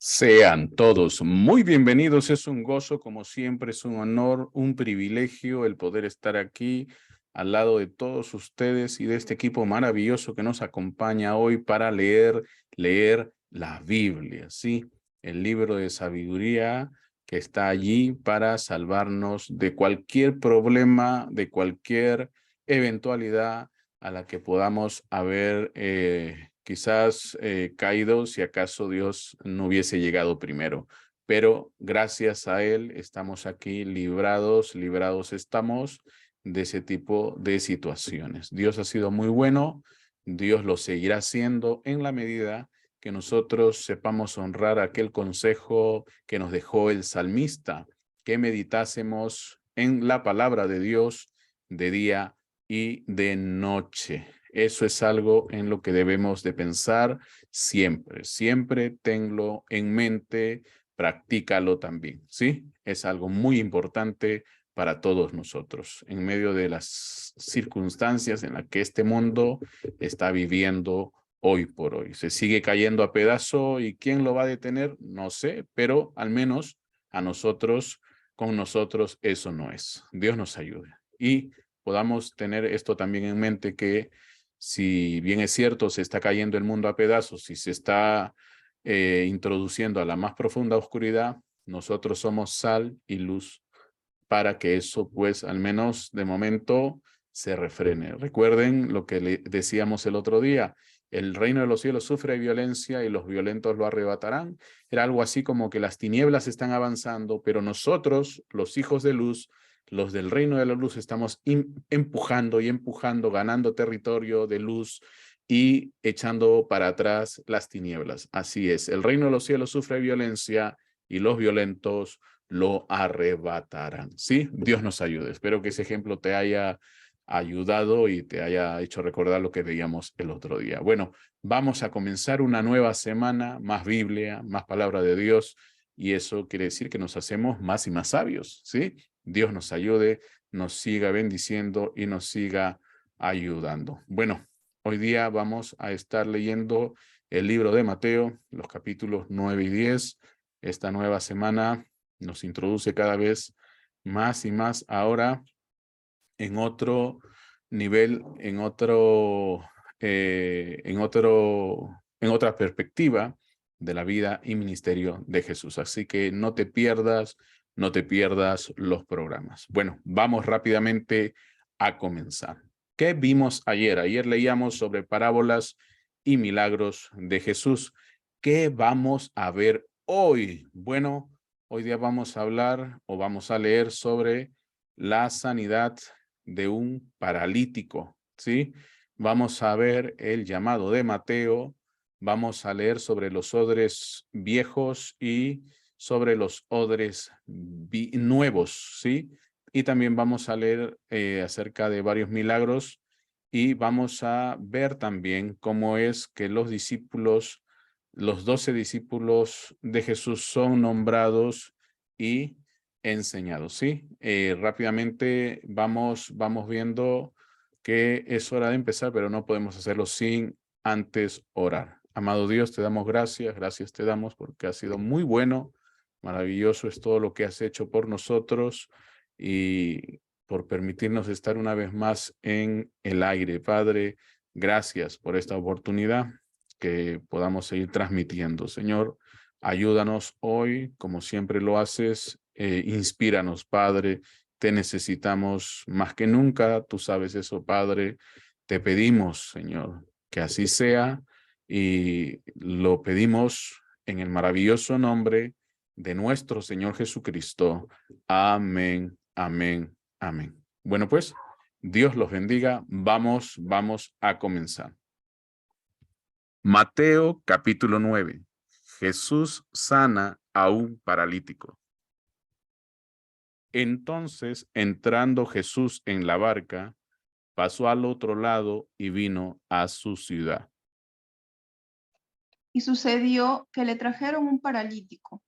Sean todos muy bienvenidos, es un gozo, como siempre, es un honor, un privilegio el poder estar aquí al lado de todos ustedes y de este equipo maravilloso que nos acompaña hoy para leer la Biblia, ¿sí? El libro de sabiduría que está allí para salvarnos de cualquier problema, de cualquier eventualidad a la que podamos haber quizás caído si acaso Dios no hubiese llegado primero. Pero gracias a Él estamos aquí librados estamos de ese tipo de situaciones. Dios ha sido muy bueno, Dios lo seguirá haciendo en la medida que nosotros sepamos honrar aquel consejo que nos dejó el salmista, que meditásemos en la palabra de Dios de día y de noche. Eso es algo en lo que debemos de pensar siempre. Siempre tenlo en mente, practícalo también, ¿sí? Es algo muy importante para todos nosotros, en medio de las circunstancias en las que este mundo está viviendo hoy por hoy. Se sigue cayendo a pedazo y ¿quién lo va a detener? No sé, pero al menos a nosotros, con nosotros, eso no es. Dios nos ayude. Y podamos tener esto también en mente que si bien es cierto, se está cayendo el mundo a pedazos y se está introduciendo a la más profunda oscuridad, nosotros somos sal y luz para que eso, pues, al menos de momento se refrene. Recuerden lo que le decíamos el otro día, el reino de los cielos sufre violencia y los violentos lo arrebatarán. Era algo así como que las tinieblas están avanzando, pero nosotros, los hijos de luz, los del reino de la luz, estamos empujando y empujando, ganando territorio de luz y echando para atrás las tinieblas. Así es, el reino de los cielos sufre violencia y los violentos lo arrebatarán. ¿Sí? Dios nos ayude. Espero que ese ejemplo te haya ayudado y te haya hecho recordar lo que veíamos el otro día. Bueno, vamos a comenzar una nueva semana, más Biblia, más palabra de Dios, y eso quiere decir que nos hacemos más y más sabios, ¿sí? Dios nos ayude, nos siga bendiciendo y nos siga ayudando. Bueno, hoy día vamos a estar leyendo el libro de Mateo, los capítulos 9 y 10. Esta nueva semana nos introduce cada vez más y más ahora en otro nivel, en otra perspectiva de la vida y ministerio de Jesús. Así que no te pierdas los programas. Bueno, vamos rápidamente a comenzar. ¿Qué vimos ayer? Ayer leíamos sobre parábolas y milagros de Jesús. ¿Qué vamos a ver hoy? Bueno, hoy día vamos a hablar o vamos a leer sobre la sanidad de un paralítico, ¿sí? Vamos a ver el llamado de Mateo, vamos a leer sobre los odres viejos y sobre los odres nuevos, ¿sí? Y también vamos a leer acerca de varios milagros y vamos a ver también cómo es que los discípulos, los 12 discípulos de Jesús son nombrados y enseñados, ¿sí? Rápidamente vamos viendo que es hora de empezar, pero no podemos hacerlo sin antes orar. Amado Dios, te damos gracias te damos porque has sido muy bueno, maravilloso es todo lo que has hecho por nosotros y por permitirnos estar una vez más en el aire. Padre, gracias por esta oportunidad que podamos seguir transmitiendo. Señor, ayúdanos hoy, como siempre lo haces, inspíranos, Padre, te necesitamos más que nunca, tú sabes eso, Padre, te pedimos, Señor, que así sea y lo pedimos en el maravilloso nombre de nuestro Señor Jesucristo. Amén, amén, amén. Bueno, pues, Dios los bendiga. Vamos a comenzar. Mateo capítulo 9. Jesús sana a un paralítico. Entonces, entrando Jesús en la barca, pasó al otro lado y vino a su ciudad. Y sucedió que le trajeron un paralítico,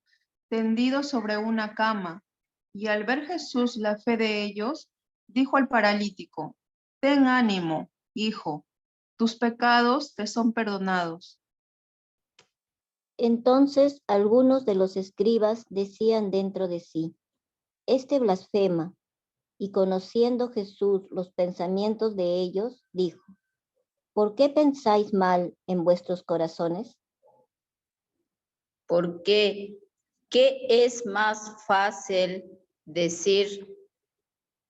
tendido sobre una cama, y al ver Jesús la fe de ellos, dijo al paralítico: Ten ánimo, hijo, tus pecados te son perdonados. Entonces algunos de los escribas decían dentro de sí, este blasfema, y conociendo Jesús los pensamientos de ellos, dijo, ¿por qué pensáis mal en vuestros corazones? Porque, ¿qué es más fácil decir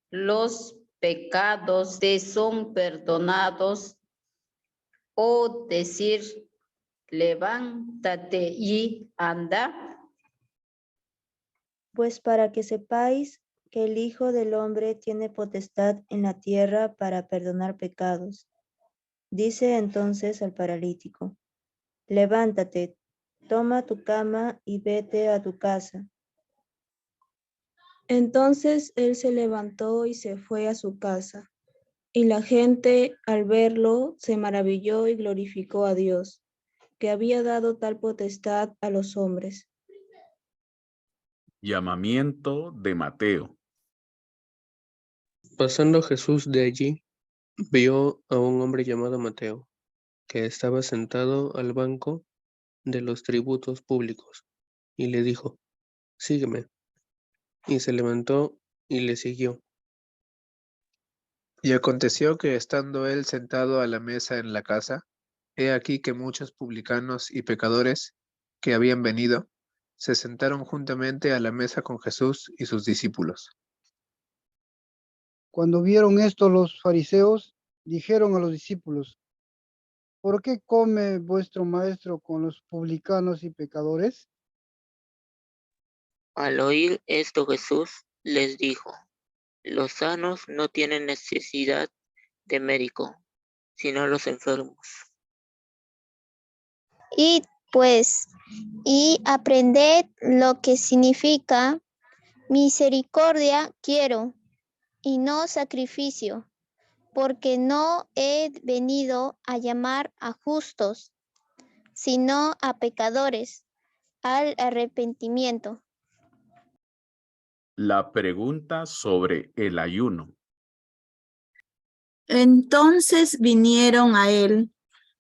los pecados te son perdonados o decir levántate y anda? Pues para que sepáis que el Hijo del Hombre tiene potestad en la tierra para perdonar pecados. Dice entonces al paralítico, levántate, toma tu cama y vete a tu casa. Entonces él se levantó y se fue a su casa. Y la gente, al verlo, se maravilló y glorificó a Dios, que había dado tal potestad a los hombres. Llamamiento de Mateo. Pasando Jesús de allí, vio a un hombre llamado Mateo, que estaba sentado al banco de los tributos públicos, y le dijo, sígueme. Y se levantó y le siguió. Y aconteció que estando él sentado a la mesa en la casa, he aquí que muchos publicanos y pecadores que habían venido, se sentaron juntamente a la mesa con Jesús y sus discípulos. Cuando vieron esto los fariseos, dijeron a los discípulos, ¿por qué come vuestro maestro con los publicanos y pecadores? Al oír esto Jesús les dijo, los sanos no tienen necesidad de médico, sino los enfermos. Id pues y aprended lo que significa misericordia quiero y no sacrificio, porque no he venido a llamar a justos, sino a pecadores, al arrepentimiento. La pregunta sobre el ayuno. Entonces vinieron a él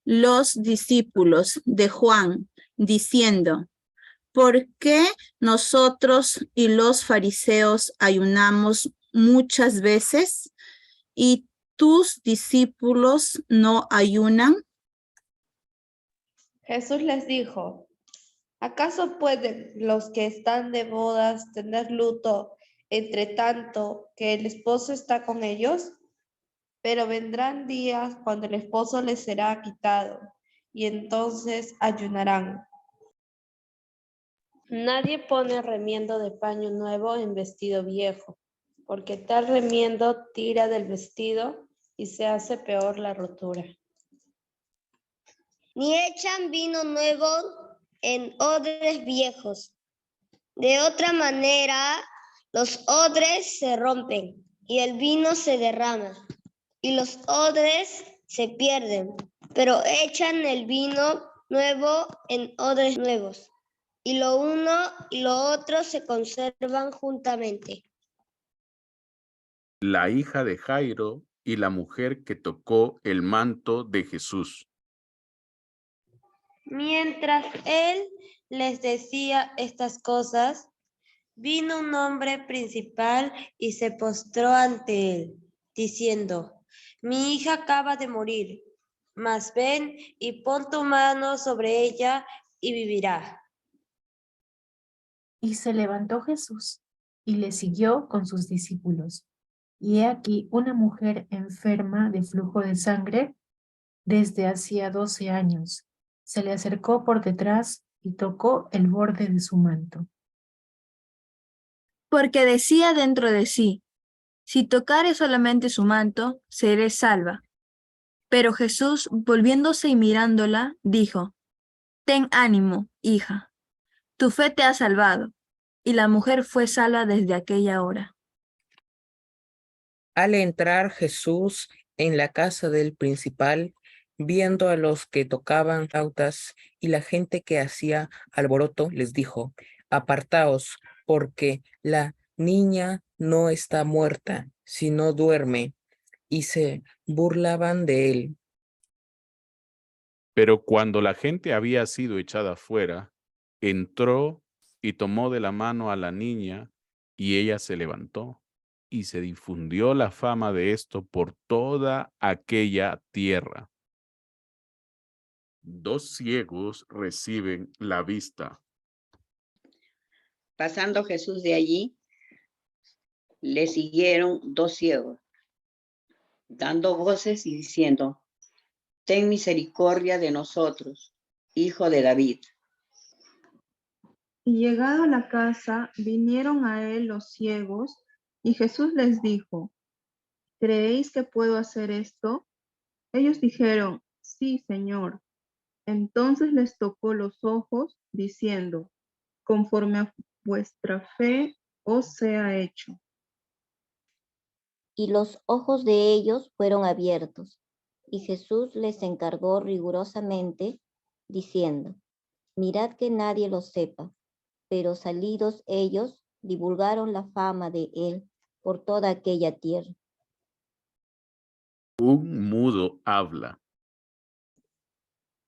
los discípulos de Juan, diciendo, ¿por qué nosotros y los fariseos ayunamos muchas veces y tus discípulos no ayunan? Jesús les dijo, ¿acaso pueden los que están de bodas tener luto entre tanto que el esposo está con ellos? Pero vendrán días cuando el esposo les será quitado, y entonces ayunarán. Nadie pone remiendo de paño nuevo en vestido viejo, porque tal remiendo tira del vestido y se hace peor la rotura. Ni echan vino nuevo en odres viejos. De otra manera, los odres se rompen y el vino se derrama y los odres se pierden, pero echan el vino nuevo en odres nuevos y lo uno y lo otro se conservan juntamente. La hija de Jairo y la mujer que tocó el manto de Jesús. Mientras él les decía estas cosas, vino un hombre principal y se postró ante él, diciendo, mi hija acaba de morir, mas ven y pon tu mano sobre ella y vivirá. Y se levantó Jesús y le siguió con sus discípulos. Y he aquí una mujer enferma de flujo de sangre desde hacía 12 años. Se le acercó por detrás y tocó el borde de su manto. Porque decía dentro de sí, si tocare solamente su manto, seré salva. Pero Jesús, volviéndose y mirándola, dijo, ten ánimo, hija, tu fe te ha salvado. Y la mujer fue salva desde aquella hora. Al entrar Jesús en la casa del principal, viendo a los que tocaban flautas y la gente que hacía alboroto, les dijo, apartaos, porque la niña no está muerta, sino duerme. Y se burlaban de él. Pero cuando la gente había sido echada fuera, entró y tomó de la mano a la niña, y ella se levantó, y se difundió la fama de esto por toda aquella tierra. 2 ciegos reciben la vista. Pasando Jesús de allí, le siguieron 2 ciegos, dando voces y diciendo: ten misericordia de nosotros, hijo de David. Y llegado a la casa, vinieron a él los ciegos, y Jesús les dijo: ¿creéis que puedo hacer esto? Ellos dijeron: sí, Señor. Entonces les tocó los ojos, diciendo: conforme a vuestra fe os sea hecho. Y los ojos de ellos fueron abiertos, y Jesús les encargó rigurosamente, diciendo: mirad que nadie lo sepa. Pero salidos ellos, divulgaron la fama de él por toda aquella tierra. Un mudo habla.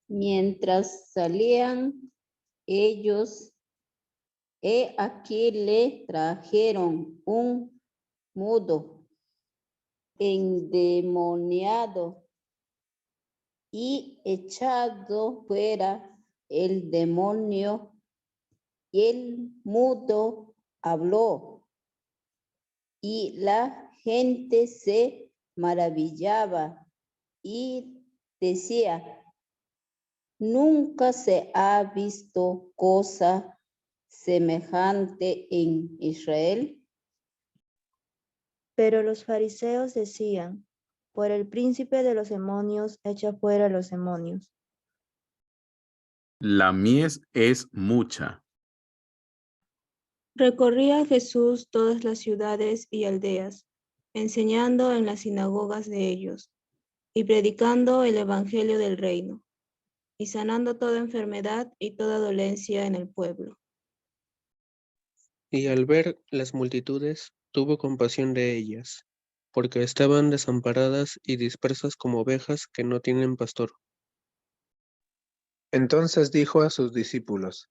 Mientras salían ellos, he aquí le trajeron un mudo endemoniado, y echado fuera el demonio, el mudo habló, y la gente se maravillaba y decía: nunca se ha visto cosa semejante en Israel. Pero los fariseos decían: por el príncipe de los demonios echa fuera los demonios. La mies es mucha. Recorría Jesús todas las ciudades y aldeas, enseñando en las sinagogas de ellos, y predicando el evangelio del reino, y sanando toda enfermedad y toda dolencia en el pueblo. Y al ver las multitudes, tuvo compasión de ellas, porque estaban desamparadas y dispersas como ovejas que no tienen pastor. Entonces dijo a sus discípulos: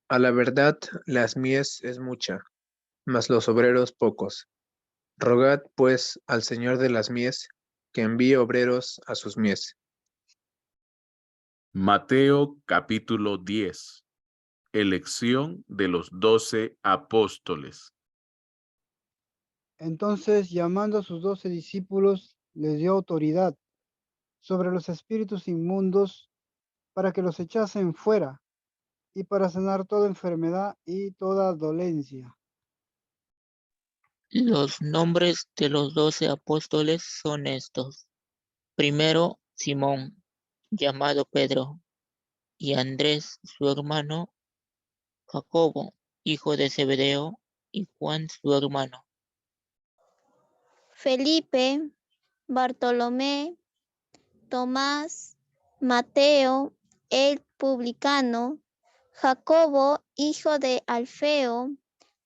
a la verdad, las mies es mucha, mas los obreros pocos. Rogad, pues, al Señor de las mies, que envíe obreros a sus mies. Mateo capítulo 10. Elección de los 12 apóstoles. Entonces, llamando a sus 12 discípulos, les dio autoridad sobre los espíritus inmundos para que los echasen fuera y para sanar toda enfermedad y toda dolencia. Los nombres de los 12 apóstoles son estos. Primero, Simón, llamado Pedro, y Andrés, su hermano, Jacobo, hijo de Zebedeo, y Juan, su hermano. Felipe, Bartolomé, Tomás, Mateo, el publicano, Jacobo, hijo de Alfeo,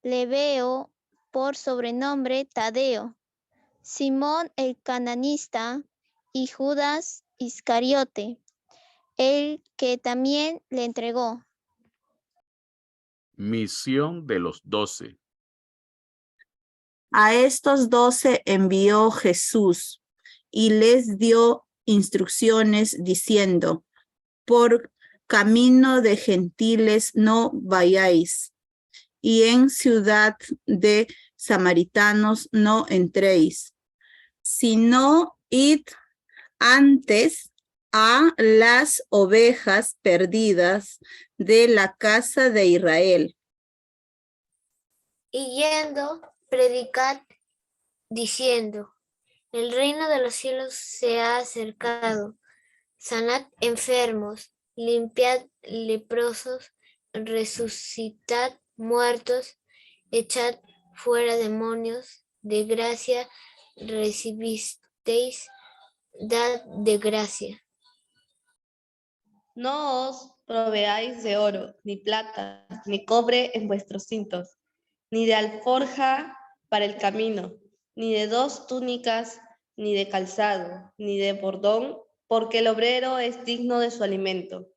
Lebeo, por sobrenombre Tadeo, Simón el cananista, y Judas Iscariote, el que también le entregó. Misión de los 12. A estos 12 envió Jesús y les dio instrucciones diciendo: por camino de gentiles no vayáis, y en ciudad de samaritanos no entréis, sino id antes a las ovejas perdidas de la casa de Israel. Y yendo, predicad diciendo: el reino de los cielos se ha acercado. Sanad enfermos, limpiad leprosos, resucitad muertos, echad fuera demonios. De gracia recibisteis, dad de gracia. No os proveáis de oro, ni plata, ni cobre en vuestros cintos, ni de alforja para el camino, ni de 2 túnicas, ni de calzado, ni de bordón, porque el obrero es digno de su alimento.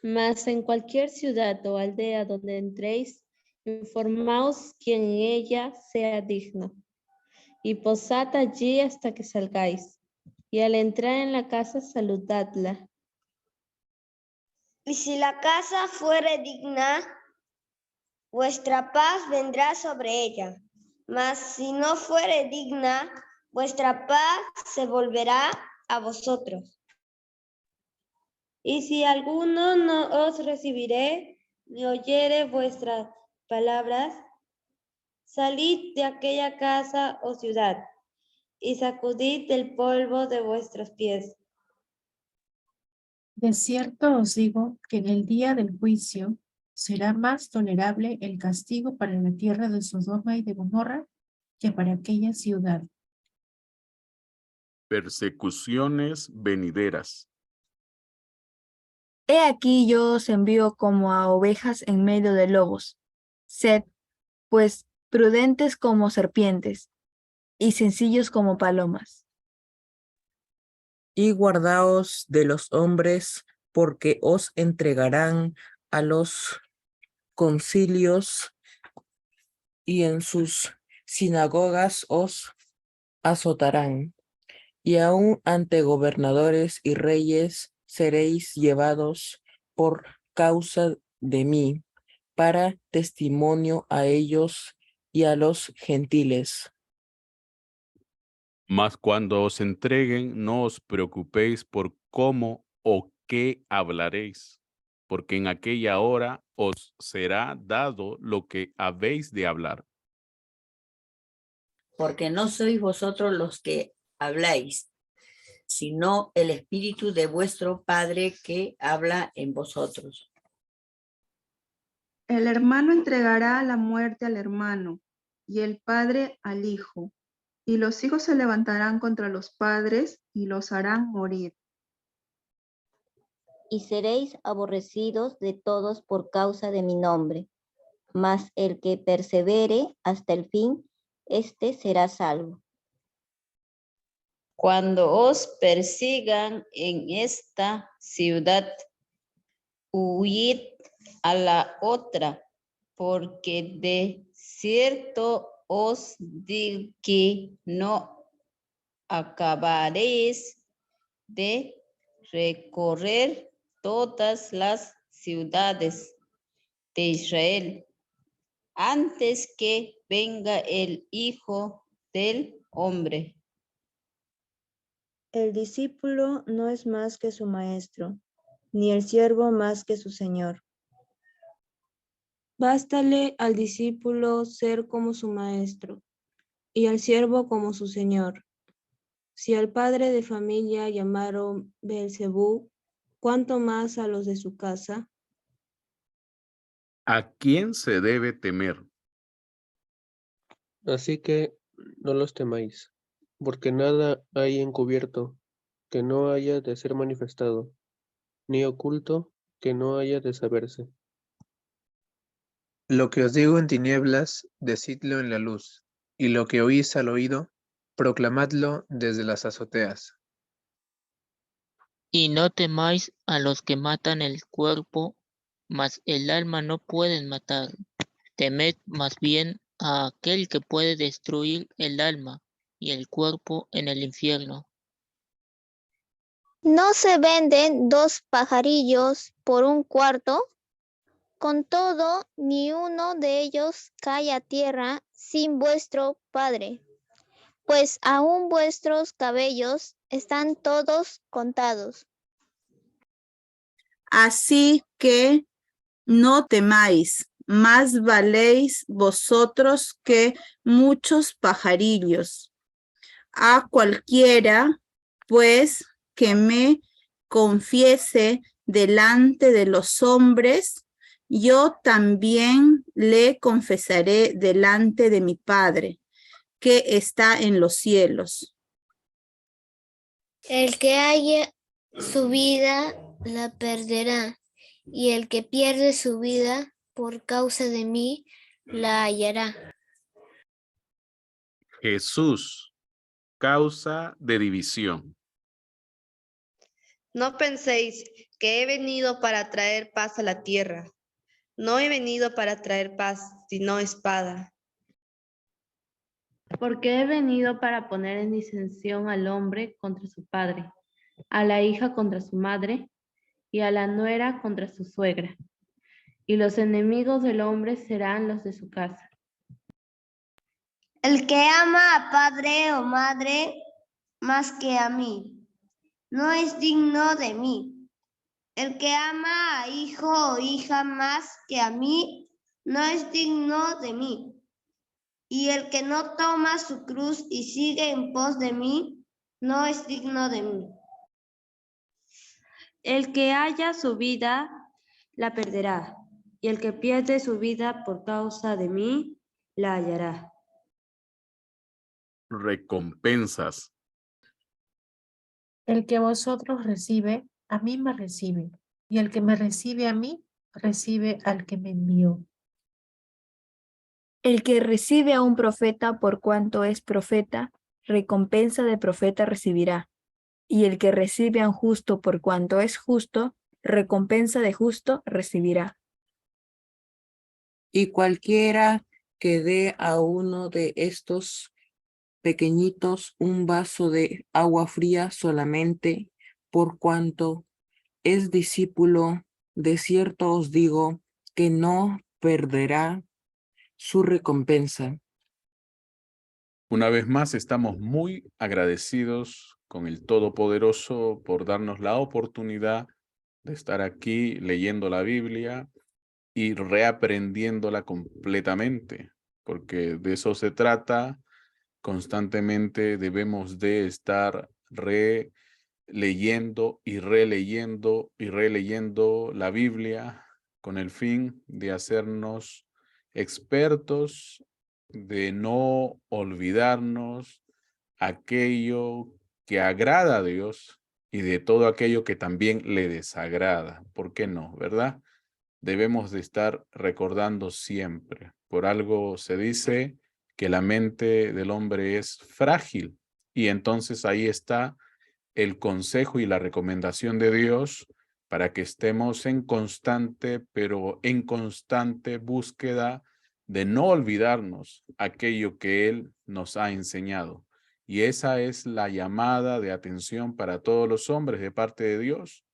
Mas en cualquier ciudad o aldea donde entréis, informaos quien en ella sea digno, y posad allí hasta que salgáis, y al entrar en la casa saludadla. Y si la casa fuere digna, vuestra paz vendrá sobre ella. Mas si no fuere digna, vuestra paz se volverá a vosotros. Y si alguno no os recibiré, ni oyere vuestras palabras, salid de aquella casa o ciudad, y sacudid el polvo de vuestros pies. De cierto os digo que en el día del juicio será más tolerable el castigo para la tierra de Sodoma y de Gomorra que para aquella ciudad. Persecuciones venideras. He aquí yo os envío como a ovejas en medio de lobos. Sed, pues, prudentes como serpientes y sencillos como palomas. Y guardaos de los hombres, porque os entregarán a los concilios y en sus sinagogas os azotarán. Y aun ante gobernadores y reyes seréis llevados por causa de mí, para testimonio a ellos y a los gentiles. Mas cuando os entreguen, no os preocupéis por cómo o qué hablaréis, porque en aquella hora os será dado lo que habéis de hablar. Porque no sois vosotros los que habláis, sino el Espíritu de vuestro Padre que habla en vosotros. El hermano entregará a la muerte al hermano, y el padre al hijo, y los hijos se levantarán contra los padres y los harán morir. Y seréis aborrecidos de todos por causa de mi nombre, mas el que persevere hasta el fin, éste será salvo. Cuando os persigan en esta ciudad, huid a la otra, porque de cierto os digo que no acabaréis de recorrer todas las ciudades de Israel antes que venga el Hijo del Hombre. El discípulo no es más que su maestro, ni el siervo más que su señor. Bástale al discípulo ser como su maestro, y al siervo como su señor. Si al padre de familia llamaron Beelzebú, ¿cuánto más a los de su casa? ¿A quién se debe temer? Así que no los temáis, porque nada hay encubierto que no haya de ser manifestado, ni oculto que no haya de saberse. Lo que os digo en tinieblas, decidlo en la luz, y lo que oís al oído, proclamadlo desde las azoteas. Y no temáis a los que matan el cuerpo, mas el alma no pueden matar. Temed más bien a aquel que puede destruir el alma y el cuerpo en el infierno. ¿No se venden 2 pajarillos por un cuarto? Con todo, ni uno de ellos cae a tierra sin vuestro Padre, pues aún vuestros cabellos están todos contados. Así que no temáis, más valéis vosotros que muchos pajarillos. A cualquiera, pues, que me confiese delante de los hombres, yo también le confesaré delante de mi Padre, que está en los cielos. El que haya su vida la perderá, y el que pierde su vida por causa de mí la hallará. Jesús, causa de división. No penséis que he venido para traer paz a la tierra. No he venido para traer paz, sino espada. Porque he venido para poner en disensión al hombre contra su padre, a la hija contra su madre, y a la nuera contra su suegra. Y los enemigos del hombre serán los de su casa. El que ama a padre o madre más que a mí, no es digno de mí. El que ama a hijo o hija más que a mí, no es digno de mí. Y el que no toma su cruz y sigue en pos de mí, no es digno de mí. El que haya su vida, la perderá. Y el que pierde su vida por causa de mí, la hallará. Recompensas. El que vosotros recibe, a mí me recibe. Y el que me recibe a mí, recibe al que me envió. El que recibe a un profeta por cuanto es profeta, recompensa de profeta recibirá. Y el que recibe a un justo por cuanto es justo, recompensa de justo recibirá. Y cualquiera que dé a uno de estos pequeñitos un vaso de agua fría solamente, por cuanto es discípulo, de cierto os digo que no perderá su recompensa. Una vez más, estamos muy agradecidos con el Todopoderoso por darnos la oportunidad de estar aquí leyendo la Biblia y reaprendiéndola completamente, porque de eso se trata. Constantemente debemos de estar releyendo y releyendo y releyendo la Biblia con el fin de hacernos expertos, de no olvidarnos aquello que agrada a Dios y de todo aquello que también le desagrada. ¿Por qué no, verdad? Debemos de estar recordando siempre. Por algo se dice que la mente del hombre es frágil y entonces ahí está el consejo y la recomendación de Dios para que estemos en constante, pero en constante búsqueda de no olvidarnos aquello que Él nos ha enseñado. Y esa es la llamada de atención para todos los hombres de parte de Dios.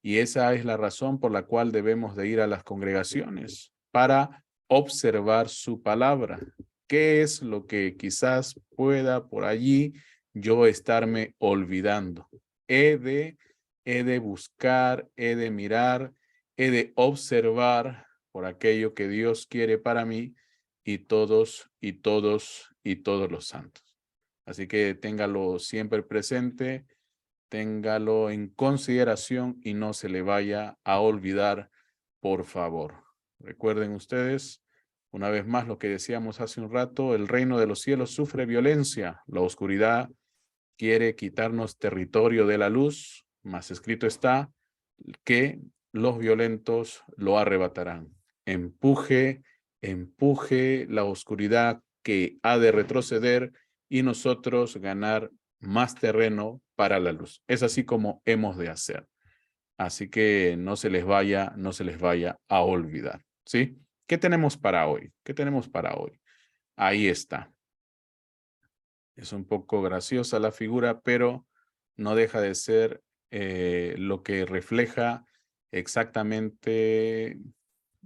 Y esa es la razón por la cual debemos de ir a las congregaciones, para observar su palabra. ¿Qué es lo que quizás pueda por allí yo estarme olvidando? He de buscar, he de mirar, he de observar por aquello que Dios quiere para mí y todos los santos. Así que téngalo siempre presente, téngalo en consideración y no se le vaya a olvidar, por favor. Recuerden ustedes, una vez más lo que decíamos hace un rato, el reino de los cielos sufre violencia, la oscuridad quiere quitarnos territorio de la luz, mas escrito está que los violentos lo arrebatarán. Empuje la oscuridad que ha de retroceder y nosotros ganar más terreno para la luz. Es así como hemos de hacer. Así que no se les vaya a olvidar, ¿sí? ¿Qué tenemos para hoy? ¿Qué tenemos para hoy? Ahí está. Es un poco graciosa la figura, pero no deja de ser lo que refleja exactamente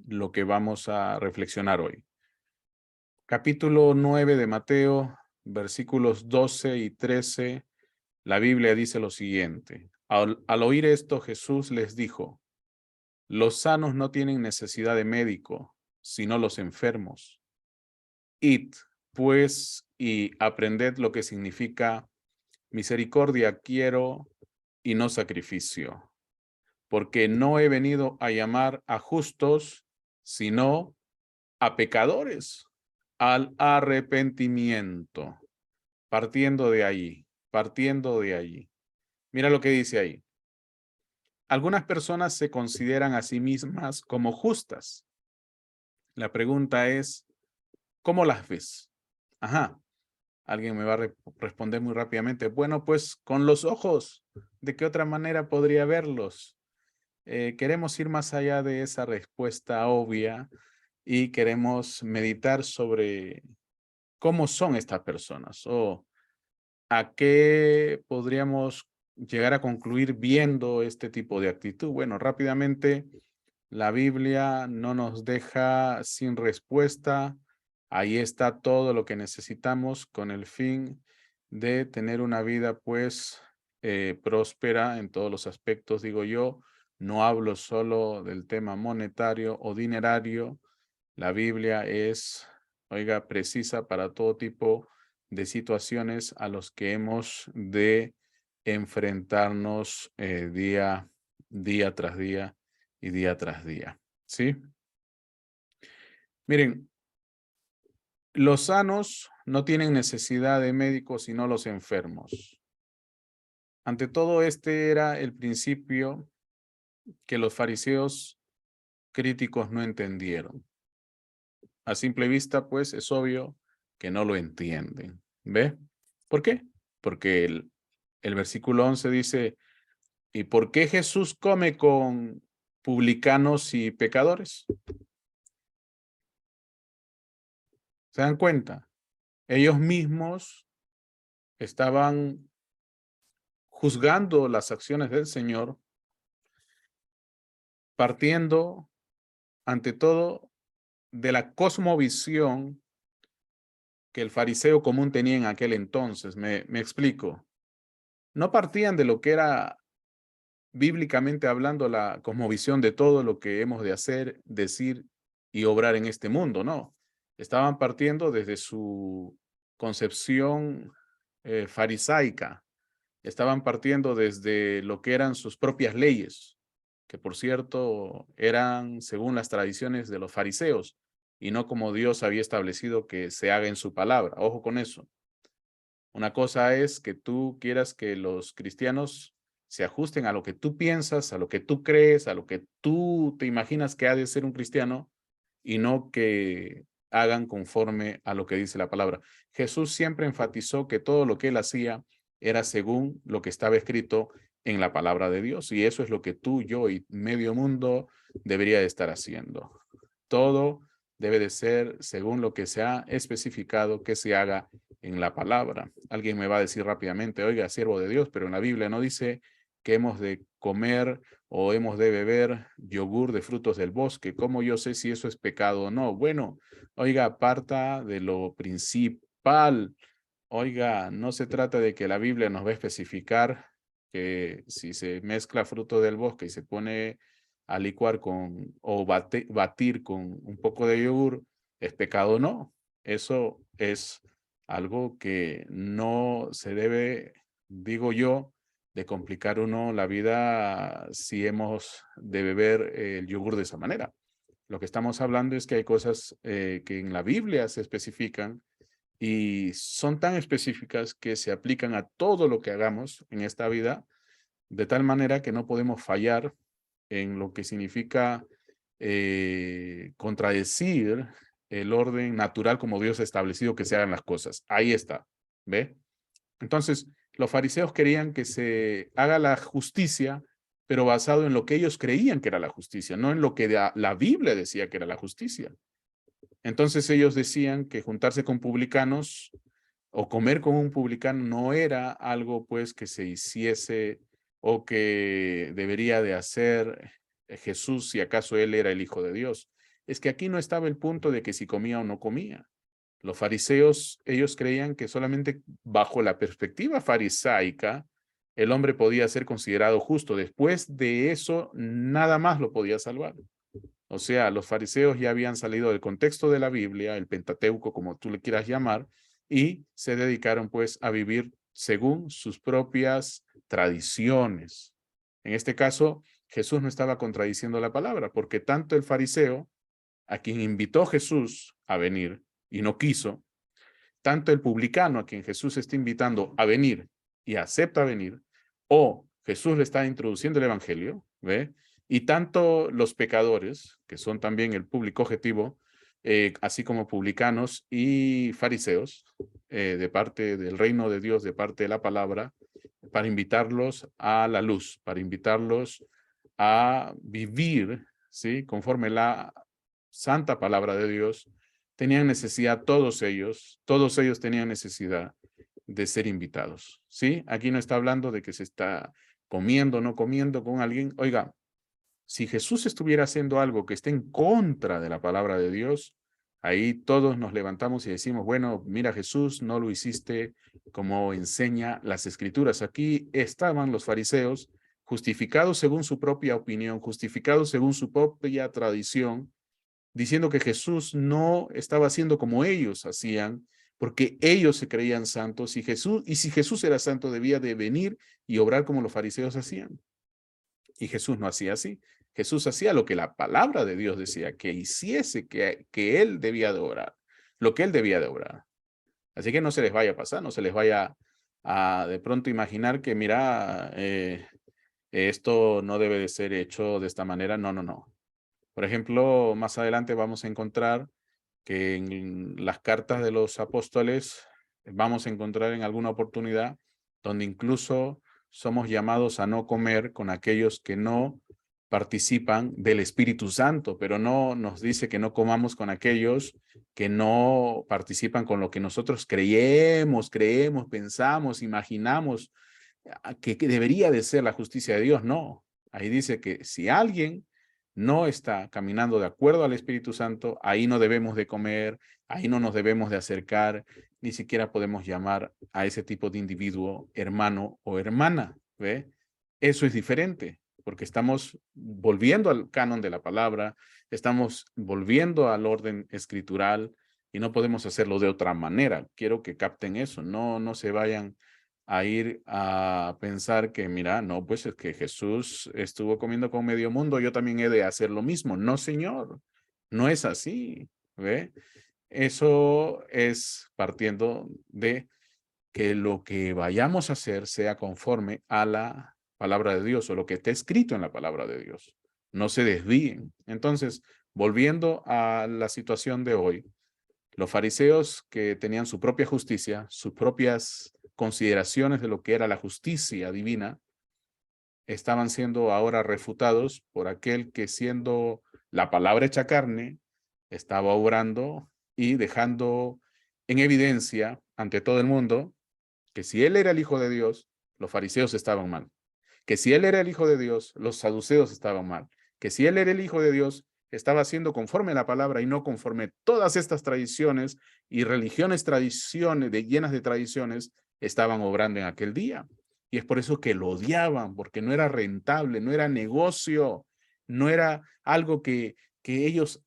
lo que vamos a reflexionar hoy. Capítulo 9 de Mateo, versículos 12 y 13, la Biblia dice lo siguiente. Al oír esto, Jesús les dijo, los sanos no tienen necesidad de médico, sino los enfermos. Id, pues, y aprended lo que significa misericordia quiero y no sacrificio, porque no he venido a llamar a justos, sino a pecadores, al arrepentimiento. Partiendo de allí. Mira lo que dice ahí. Algunas personas se consideran a sí mismas como justas. La pregunta es, ¿cómo las ves? Ajá. Alguien me va a responder muy rápidamente. Bueno, pues con los ojos. ¿De qué otra manera podría verlos? Queremos ir más allá de esa respuesta obvia y queremos meditar sobre cómo son estas personas o a qué podríamos llegar a concluir viendo este tipo de actitud. Bueno, rápidamente, la Biblia no nos deja sin respuesta. Ahí está todo lo que necesitamos con el fin de tener una vida, pues, próspera en todos los aspectos, digo yo. No hablo solo del tema monetario o dinerario. La Biblia es, oiga, precisa para todo tipo de situaciones a los que hemos de enfrentarnos día tras día y día tras día. ¿Sí? Miren, los sanos no tienen necesidad de médicos, sino los enfermos. Ante todo, este era el principio que los fariseos críticos no entendieron. A simple vista, pues, es obvio que no lo entienden. ¿Ve? ¿Por qué? Porque el versículo 11 dice, ¿y por qué Jesús come con publicanos y pecadores? ¿Se dan cuenta? Ellos mismos estaban juzgando las acciones del Señor, partiendo, ante todo, de la cosmovisión que el fariseo común tenía en aquel entonces. Me explico. No partían de lo que era bíblicamente hablando la cosmovisión de todo lo que hemos de hacer, decir y obrar en este mundo, no. Estaban partiendo desde su concepción farisaica. Estaban partiendo desde lo que eran sus propias leyes, que por cierto eran según las tradiciones de los fariseos y no como Dios había establecido que se haga en su palabra. Ojo con eso. Una cosa es que tú quieras que los cristianos se ajusten a lo que tú piensas, a lo que tú crees, a lo que tú te imaginas que ha de ser un cristiano y no que hagan conforme a lo que dice la palabra. Jesús siempre enfatizó que todo lo que él hacía era según lo que estaba escrito en la palabra de Dios y eso es lo que tú, yo y medio mundo debería de estar haciendo. Todo debe de ser según lo que se ha especificado que se haga en la palabra. Alguien me va a decir rápidamente, oiga, siervo de Dios, pero en la Biblia no dice que hemos de comer o hemos de beber yogur de frutos del bosque. ¿Cómo yo sé si eso es pecado o no? Bueno, oiga, aparta de lo principal. Oiga, no se trata de que la Biblia nos va a especificar que si se mezcla fruto del bosque y se pone a licuar con o batir con un poco de yogur, ¿es pecado o no? Eso es algo que no se debe, digo yo, de complicar uno la vida si hemos de beber el yogur de esa manera. Lo que estamos hablando es que hay cosas que en la Biblia se especifican y son tan específicas que se aplican a todo lo que hagamos en esta vida, de tal manera que no podemos fallar en lo que significa contradecir el orden natural como Dios ha establecido que se hagan las cosas. Ahí está, ¿ve? Entonces, los fariseos querían que se haga la justicia, pero basado en lo que ellos creían que era la justicia, no en lo que la Biblia decía que era la justicia. Entonces ellos decían que juntarse con publicanos o comer con un publicano no era algo pues que se hiciese o que debería de hacer Jesús si acaso él era el Hijo de Dios. Es que aquí no estaba el punto de que si comía o no comía. Los fariseos, ellos creían que solamente bajo la perspectiva farisaica el hombre podía ser considerado justo. Después de eso, nada más lo podía salvar. O sea, los fariseos ya habían salido del contexto de la Biblia, el Pentateuco, como tú le quieras llamar, y se dedicaron pues a vivir según sus propias tradiciones. En este caso, Jesús no estaba contradiciendo la palabra, porque tanto el fariseo, a quien invitó Jesús a venir y no quiso, tanto el publicano a quien Jesús está invitando a venir y acepta venir, o Jesús le está introduciendo el evangelio, ¿ve? Y tanto los pecadores, que son también el público objetivo, así como publicanos y fariseos, de parte del reino de Dios, de parte de la palabra, para invitarlos a la luz, para invitarlos a vivir, ¿sí? Conforme la santa palabra de Dios. Tenían necesidad, todos ellos tenían necesidad de ser invitados, ¿sí? Aquí no está hablando de que se está comiendo o no comiendo con alguien. Oiga, si Jesús estuviera haciendo algo que esté en contra de la palabra de Dios, ahí todos nos levantamos y decimos, bueno, mira Jesús, no lo hiciste como enseña las Escrituras. Aquí estaban los fariseos justificados según su propia opinión, justificados según su propia tradición, diciendo que Jesús no estaba haciendo como ellos hacían, porque ellos se creían santos, y si Jesús era santo, debía de venir y obrar como los fariseos hacían. Y Jesús no hacía así. Jesús hacía lo que la palabra de Dios decía, que hiciese, que él debía de obrar, lo que él debía de obrar. Así que no se les vaya a pasar, no se les vaya a de pronto imaginar que, mira, esto no debe de ser hecho de esta manera. No, no, no. Por ejemplo, más adelante vamos a encontrar que en las cartas de los apóstoles vamos a encontrar en alguna oportunidad donde incluso somos llamados a no comer con aquellos que no participan del Espíritu Santo, pero no nos dice que no comamos con aquellos que no participan con lo que nosotros creemos, pensamos, imaginamos que debería de ser la justicia de Dios. No, ahí dice que si alguien no está caminando de acuerdo al Espíritu Santo, ahí no debemos de comer, ahí no nos debemos de acercar, ni siquiera podemos llamar a ese tipo de individuo hermano o hermana, ¿ve? Eso es diferente, porque estamos volviendo al canon de la palabra, estamos volviendo al orden escritural y no podemos hacerlo de otra manera. Quiero que capten eso, no se vayan a ir a pensar que, mira, no, pues es que Jesús estuvo comiendo con medio mundo, yo también he de hacer lo mismo. No, señor, no es así, ¿ve? Eso es partiendo de que lo que vayamos a hacer sea conforme a la palabra de Dios o lo que está escrito en la palabra de Dios. No se desvíen. Entonces, volviendo a la situación de hoy, los fariseos que tenían su propia justicia, sus propias consideraciones de lo que era la justicia divina, estaban siendo ahora refutados por aquel que, siendo la palabra hecha carne, estaba obrando y dejando en evidencia ante todo el mundo que si él era el Hijo de Dios, los fariseos estaban mal. Que si él era el Hijo de Dios, los saduceos estaban mal. Que si él era el Hijo de Dios, estaba haciendo conforme a la palabra y no conforme todas estas tradiciones y religiones, llenas de tradiciones, estaban obrando en aquel día. Y es por eso que lo odiaban, porque no era rentable, no era negocio, no era algo que ellos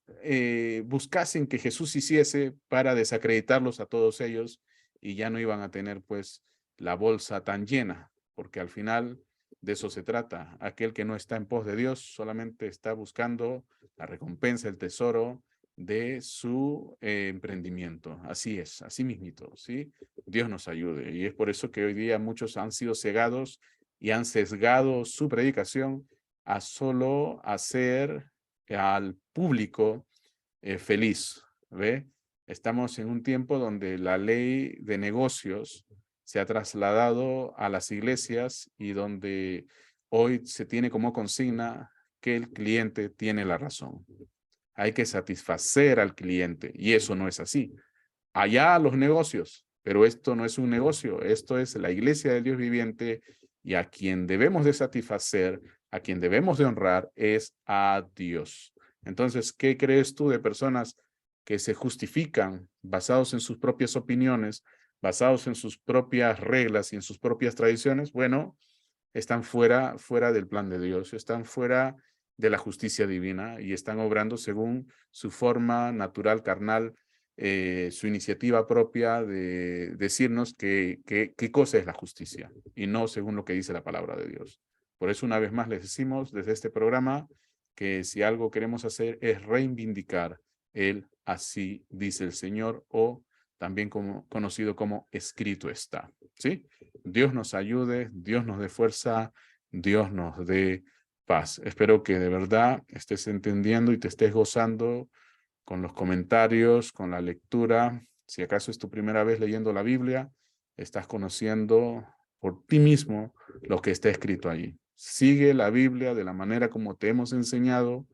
buscasen que Jesús hiciese para desacreditarlos a todos ellos, y ya no iban a tener pues la bolsa tan llena, porque al final de eso se trata. Aquel que no está en pos de Dios solamente está buscando la recompensa, el tesoro de su emprendimiento. Así es, así mismito, ¿sí? Dios nos ayude. Y es por eso que hoy día muchos han sido cegados y han sesgado su predicación a solo hacer al público feliz, ¿ve? Estamos en un tiempo donde la ley de negocios se ha trasladado a las iglesias y donde hoy se tiene como consigna que el cliente tiene la razón. Hay que satisfacer al cliente y eso no es así. Allá los negocios, pero esto no es un negocio, esto es la iglesia del Dios viviente, y a quien debemos de satisfacer, a quien debemos de honrar es a Dios. Entonces, ¿qué crees tú de personas que se justifican basados en sus propias opiniones, basados en sus propias reglas y en sus propias tradiciones? Bueno, están fuera del plan de Dios, están fuera de la justicia divina y están obrando según su forma natural, carnal, su iniciativa propia de decirnos qué cosa es la justicia y no según lo que dice la palabra de Dios. Por eso una vez más les decimos desde este programa que si algo queremos hacer es reivindicar el así dice el Señor, o también conocido como escrito está, ¿sí? Dios nos ayude, Dios nos dé fuerza, Dios nos dé paz. Espero que de verdad estés entendiendo y te estés gozando con los comentarios, con la lectura. Si acaso es tu primera vez leyendo la Biblia, estás conociendo por ti mismo lo que está escrito allí. Sigue la Biblia de la manera como te hemos enseñado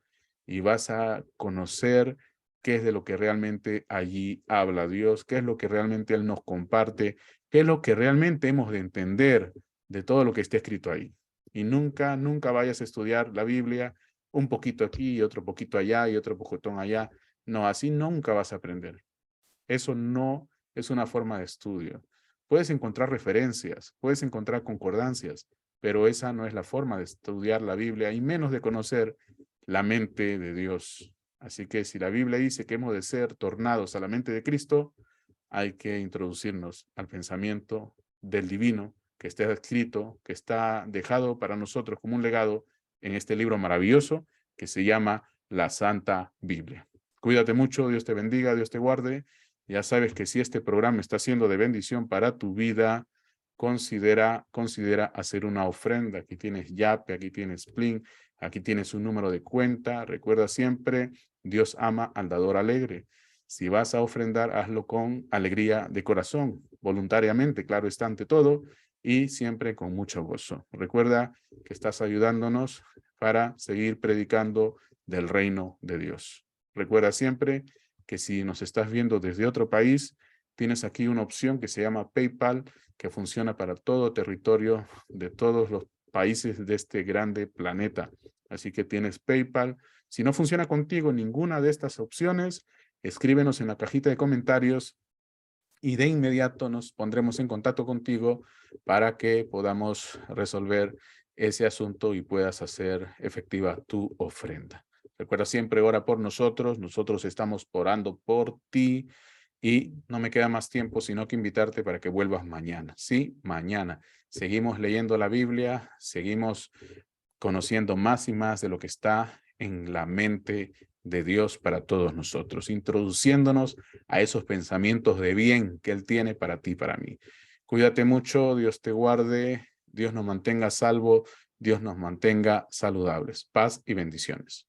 y vas a conocer qué es de lo que realmente allí habla Dios, qué es lo que realmente Él nos comparte, qué es lo que realmente hemos de entender de todo lo que está escrito ahí. Y nunca vayas a estudiar la Biblia un poquito aquí y otro poquito allá y otro poquitón allá. No, así nunca vas a aprender. Eso no es una forma de estudio. Puedes encontrar referencias, puedes encontrar concordancias, pero esa no es la forma de estudiar la Biblia y menos de conocer la mente de Dios. Así que si la Biblia dice que hemos de ser tornados a la mente de Cristo, hay que introducirnos al pensamiento del divino que está escrito, que está dejado para nosotros como un legado en este libro maravilloso que se llama la Santa Biblia. Cuídate mucho, Dios te bendiga, Dios te guarde. Ya sabes que si este programa está siendo de bendición para tu vida, considera hacer una ofrenda. Aquí tienes Yape, aquí tienes Plin, aquí tienes un número de cuenta. Recuerda siempre, Dios ama al dador alegre. Si vas a ofrendar, hazlo con alegría de corazón, voluntariamente, claro está, ante todo, y siempre con mucho gozo. Recuerda que estás ayudándonos para seguir predicando del reino de Dios. Recuerda siempre que si nos estás viendo desde otro país, tienes aquí una opción que se llama PayPal, que funciona para todo territorio de todos los países de este grande planeta. Así que tienes PayPal. Si no funciona contigo ninguna de estas opciones, escríbenos en la cajita de comentarios y de inmediato nos pondremos en contacto contigo para que podamos resolver ese asunto y puedas hacer efectiva tu ofrenda. Recuerda siempre, ora por nosotros. Nosotros estamos orando por ti y no me queda más tiempo sino que invitarte para que vuelvas mañana. Sí, mañana. Seguimos leyendo la Biblia, seguimos conociendo más y más de lo que está en la mente de Dios para todos nosotros, introduciéndonos a esos pensamientos de bien que Él tiene para ti y para mí. Cuídate mucho, Dios te guarde, Dios nos mantenga salvo, Dios nos mantenga saludables. Paz y bendiciones.